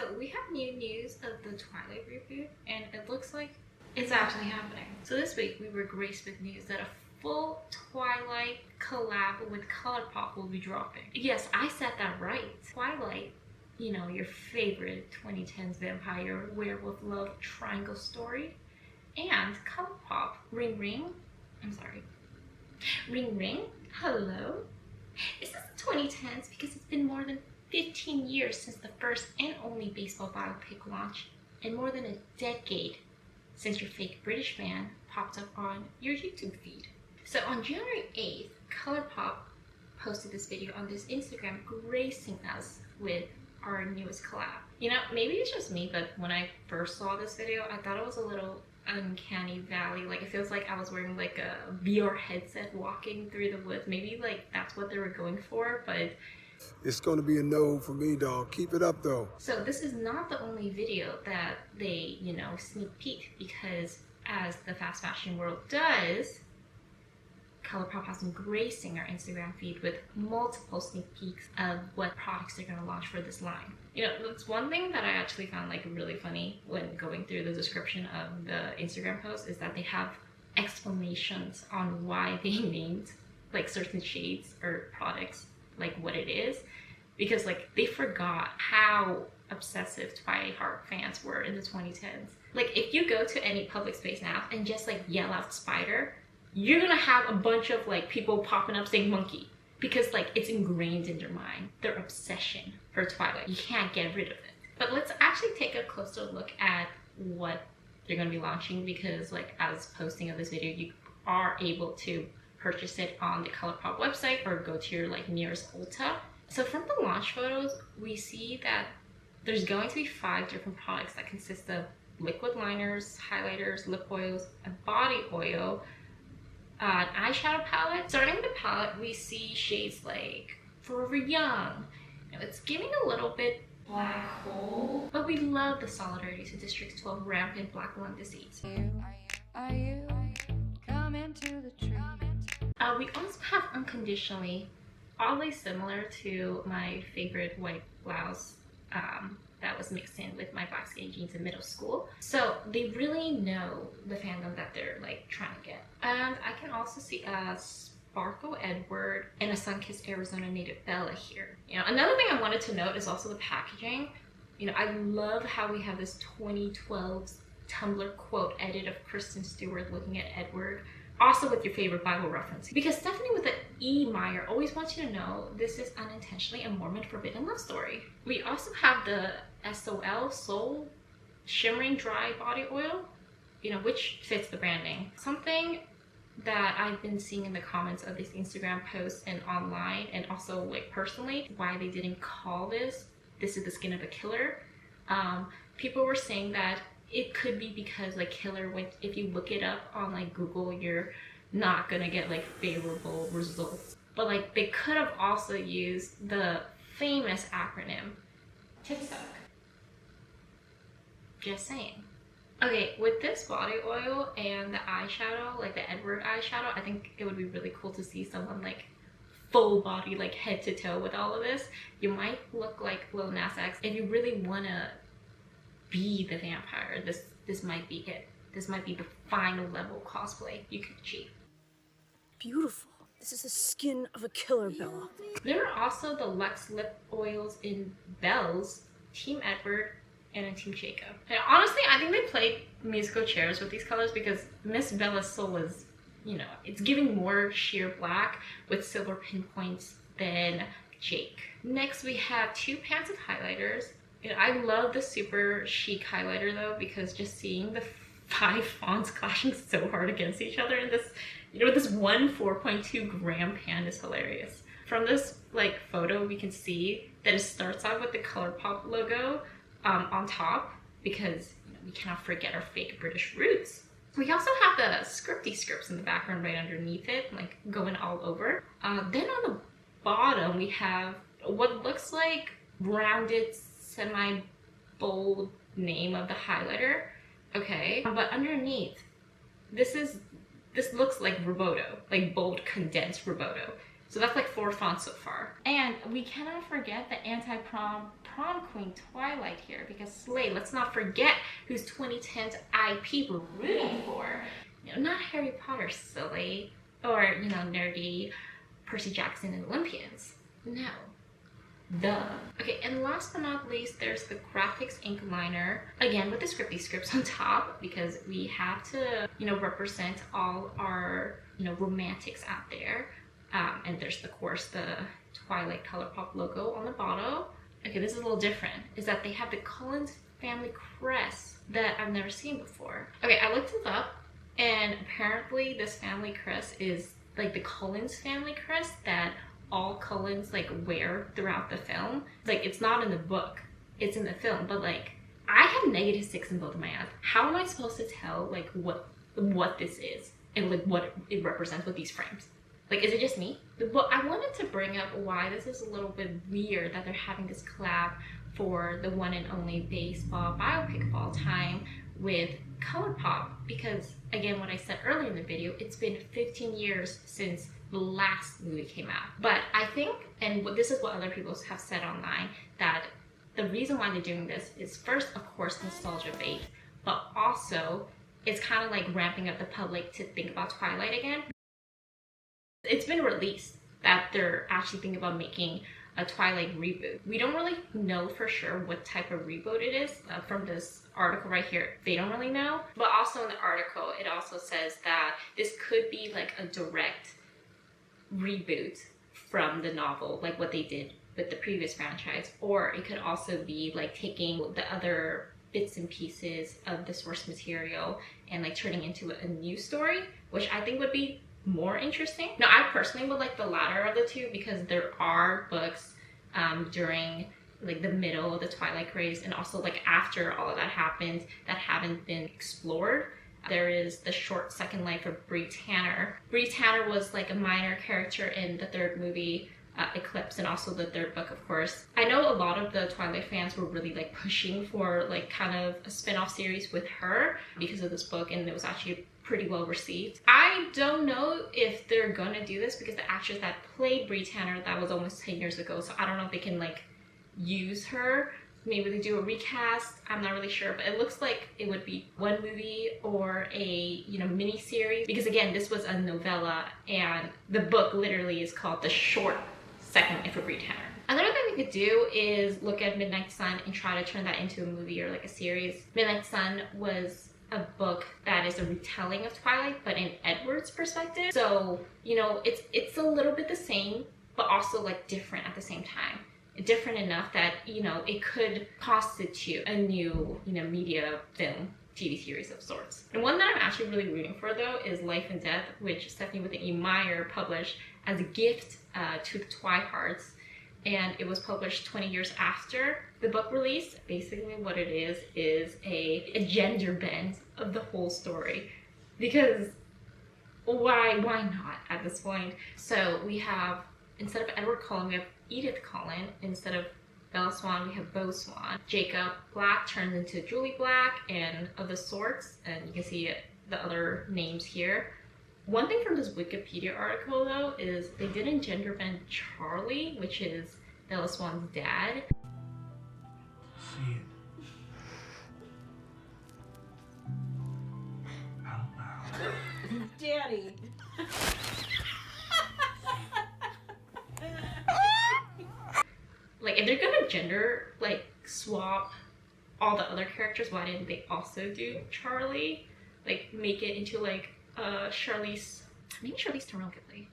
So we have new news of the Twilight reboot, and it looks like it's actually happening. So this week we were graced with news that a full Twilight collab with Colourpop will be dropping. Yes, I said that right. Twilight, you know, your favorite 2010s vampire werewolf love triangle story, and Colourpop, Ring Ring, hello. Is this the 2010s? Because it's been more than 15 years since the first and only baseball biopic launch, and more than a decade since your fake British fan popped up on your YouTube feed. So on January 8th, Colourpop posted this video on this Instagram gracing us with our newest collab. You know, maybe it's just me, but when I first saw this video, I thought it was a little uncanny valley. Like, it feels like I was wearing like a VR headset walking through the woods. Maybe like that's what they were going for, but it's gonna be a no for me, dog. Keep it up though. So this is not the only video that they, you know, sneak peek, because as the fast fashion world does, Colourpop has been gracing our Instagram feed with multiple sneak peeks of what products they're going to launch for this line. You know, that's one thing that I actually found like really funny when going through the description of the Instagram post, is that they have explanations on why they named like certain shades or products like what it is, because like they forgot how obsessive Twilight Heart fans were in the 2010s. Like, if you go to any public space now and just like yell out spider, you're gonna have a bunch of like people popping up saying monkey, because like it's ingrained in their mind, their obsession for Twilight. You can't get rid of it. But let's actually take a closer look at what they're gonna be launching, because like as posting of this video, you are able to purchase it on the Colourpop website or go to your like nearest Ulta. So from the launch photos, we see that there's going to be 5 different products that consist of liquid liners, highlighters, lip oils, a body oil, an eyeshadow palette. Starting with the palette, we see shades like Forever Young. Now, it's giving a little bit black hole, but we love the solidarity to District 12 rampant black lung disease. Are you coming to the tree? We also have Unconditionally, oddly similar to my favorite white blouse that was mixed in with my black skinny jeans in middle school. So they really know the fandom that they're like trying to get. And I can also see a Sparkle Edward and a Sunkissed Arizona Native Bella here. You know, another thing I wanted to note is also the packaging. You know, I love how we have this 2012 Tumblr quote edit of Kristen Stewart looking at Edward, also with your favorite Bible reference. Because Stephanie with the E. Meyer always wants you to know this is unintentionally a Mormon forbidden love story. We also have the SOL Soul Shimmering Dry Body Oil, you know, which fits the branding. Something that I've been seeing in the comments of these Instagram posts and online, and also like personally, why they didn't call this is the skin of a killer. People were saying that it could be because like killer, when if you look it up on like Google, you're not gonna get like favorable results. But like they could have also used the famous acronym TikTok. Just saying. Okay, with this body oil and the eyeshadow, like the Edward eyeshadow, I think it would be really cool to see someone like full body, like head to toe with all of this. You might look like Lil Nas X. If you really wanna be the vampire, this might be it. This might be the final level cosplay you could achieve. Beautiful. This is the skin of a killer, Bella. There are also the Luxe lip oils in Belle's, Team Edward, and in Team Jacob. And honestly, I think they played musical chairs with these colors, because Miss Bella's soul is, you know, it's giving more sheer black with silver pinpoints than Jake. Next, we have 2 pans of highlighters. You know, I love the super chic highlighter though, because just seeing the 5 fonts clashing so hard against each other in this, you know, this one 4.2 gram pan is hilarious. From this like photo, we can see that it starts out with the Colourpop logo on top, because you know, we cannot forget our fake British roots. We also have the scripty scripts in the background right underneath it, like going all over. Then on the bottom, we have what looks like rounded semi-bold name of the highlighter. Okay, but underneath, this looks like Roboto, like bold condensed Roboto. So that's like 4 fonts so far. And we cannot forget the anti-prom prom queen Twilight here, because Slay, let's not forget whose 2010s IP we're rooting for. You know, not Harry Potter silly, or, you know, nerdy Percy Jackson and Olympians. No. Duh. Okay, and last but not least, there's the graphics ink liner. Again, with the scripty scripts on top, because we have to, you know, represent all our, you know, romantics out there. And there's, of course, the Twilight Colourpop logo on the bottom. Okay, this is a little different, is that they have the Collins family crest that I've never seen before. Okay, I looked it up, and apparently this family crest is like the Collins family crest that all Cullens like wear throughout the film. Like, it's not in the book, it's in the film, but like, I have -6 in both of my eyes. How am I supposed to tell like what this is and like what it represents with these frames? Like, is it just me? But I wanted to bring up why this is a little bit weird that they're having this collab for the one and only baseball biopic of all time with Colourpop, because again, what I said earlier in the video, it's been 15 years since the last movie came out. But I think, and this is what other people have said online, that the reason why they're doing this is first, of course, nostalgia bait, but also it's kind of like ramping up the public to think about Twilight again. It's been released that they're actually thinking about making a Twilight reboot. We don't really know for sure what type of reboot it is. From this article right here, they don't really know. But also in the article, it also says that this could be like a direct reboot from the novel, like what they did with the previous franchise. Or it could also be like taking the other bits and pieces of the source material and like turning into a new story, which I think would be more interesting. Now, I personally would like the latter of the two, because there are books during like the middle of the Twilight craze and also like after all of that happened that haven't been explored. There is the short second life of Bree Tanner. Bree Tanner was like a minor character in the 3rd movie, Eclipse, and also the 3rd book, of course. I know a lot of the Twilight fans were really like pushing for like kind of a spin-off series with her because of this book, and it was actually pretty well received. I don't know if they're gonna do this, because the actress that played Bree Tanner, that was almost 10 years ago, so I don't know if they can like use her. Maybe they do a recast, I'm not really sure, but it looks like it would be one movie or a, you know, mini series, because again, this was a novella and the book literally is called The Short Second Life of Bree Tanner. Another thing we could do is look at Midnight Sun and try to turn that into a movie or like a series. Midnight Sun was a book that is a retelling of Twilight, but in Edward's perspective. So, you know, it's a little bit the same, but also like different at the same time. Different enough that, you know, it could constitute a new, you know, media film TV series of sorts. And one that I'm actually really rooting for though is Life and Death, which Stephanie with E. Meyer published as a gift to the Twihards. And it was published 20 years after the book release. Basically what it is a gender bend of the whole story. Because why not at this point? So we have, instead of Edward Cullen, we have Edith Cullen. Instead of Bella Swan, we have Beau Swan. Jacob Black turns into Julie Black and of the sorts. And you can see the other names here. One thing from this Wikipedia article though is they didn't gender bend Charlie, which is Bella Swan's dad. See it out loud. Daddy. Like, if they're gonna gender like swap all the other characters, why didn't they also do Charlie? Like, make it into like Charlize, maybe Charlize Theron could play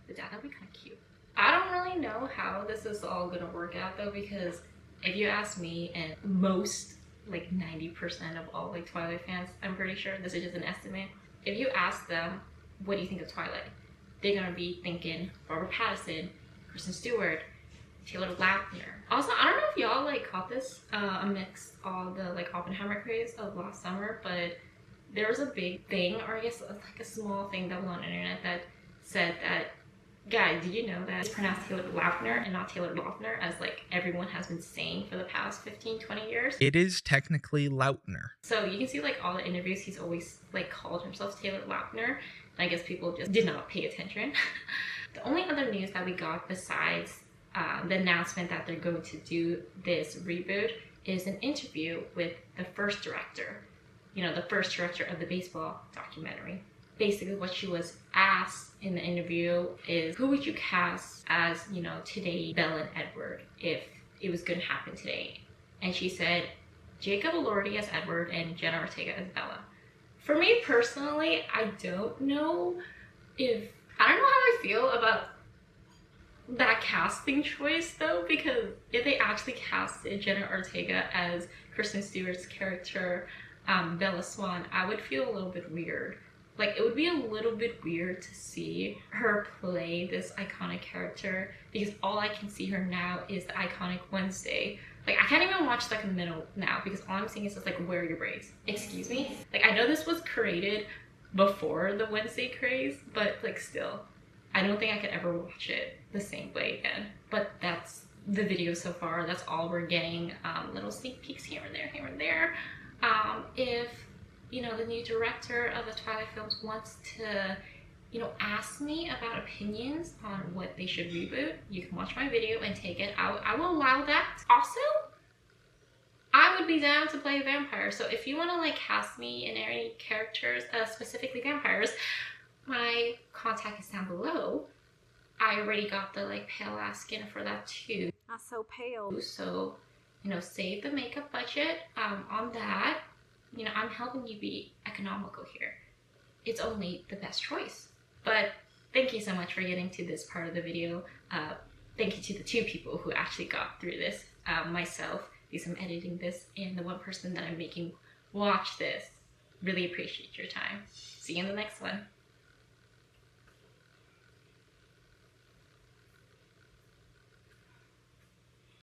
the dad. That'd be kind of cute. I don't really know how this is all gonna work out though, because if you ask me, and most like 90% of all like Twilight fans, I'm pretty sure, this is just an estimate, if you ask them what do you think of Twilight, they're gonna be thinking Robert Pattinson, Kristen Stewart, Taylor Lautner. Also, I don't know if y'all like caught this amidst all the like Oppenheimer craze of last summer, but there was a big thing, or I guess like a small thing that was on the internet that said that, guys, did you know that it's pronounced Taylor Lautner and not Taylor Lautner, as like everyone has been saying for the past 15-20 years? It is technically Lautner. So you can see like all the interviews, he's always like called himself Taylor Lautner. I guess people just did not pay attention. The only other news that we got besides the announcement that they're going to do this reboot is an interview with the first director, you know, the first director of the baseball documentary. Basically what she was asked in the interview is, who would you cast as, you know, today Bella and Edward if it was going to happen today? And she said Jacob Elordi as Edward and Jenna Ortega as Bella. For me personally, I don't know how I feel about that casting choice though, because if they actually casted Jenna Ortega as Kristen Stewart's character, Bella Swan, I would feel a little bit weird. Like, it would be a little bit weird to see her play this iconic character, because all I can see her now is the iconic Wednesday. Like, I can't even watch Second Middle now, because all I'm seeing is just like, where are your braids? Excuse me? Like, I know this was created before the Wednesday craze, but like still, I don't think I could ever watch it the same way again. But that's the video so far. That's all we're getting. Little sneak peeks here and there, here and there. If, you know, the new director of the Twilight films wants to, you know, ask me about opinions on what they should reboot, you can watch my video and take it. I will allow that. Also, I would be down to play a vampire. So if you want to like cast me in any characters, specifically vampires, my contact is down below. I already got the like pale ass skin for that too. Not so pale. So, you know, save the makeup budget on that. You know, I'm helping you be economical here. It's only the best choice. But thank you so much for getting to this part of the video. Thank you to the 2 people who actually got through this. Myself, because I'm editing this, and the 1 person that I'm making watch this. Really appreciate your time. See you in the next one.